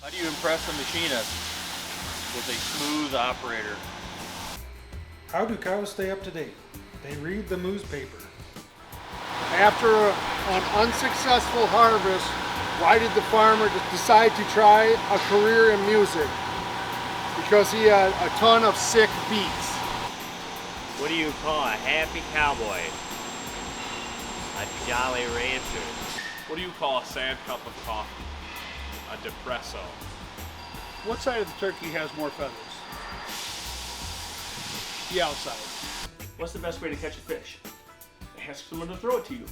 How do you impress a machinist with a smooth operator? How do cows stay up to date? They read the newspaper. After an unsuccessful harvest, why did the farmer decide to try a career in music? Because he had a ton of sick beets. What do you call a happy cowboy? A jolly rancher. What do you call a sad cup of coffee? A depresso. What side of the turkey has more feathers? The outside. What's the best way to catch a fish? Ask someone to throw it to you.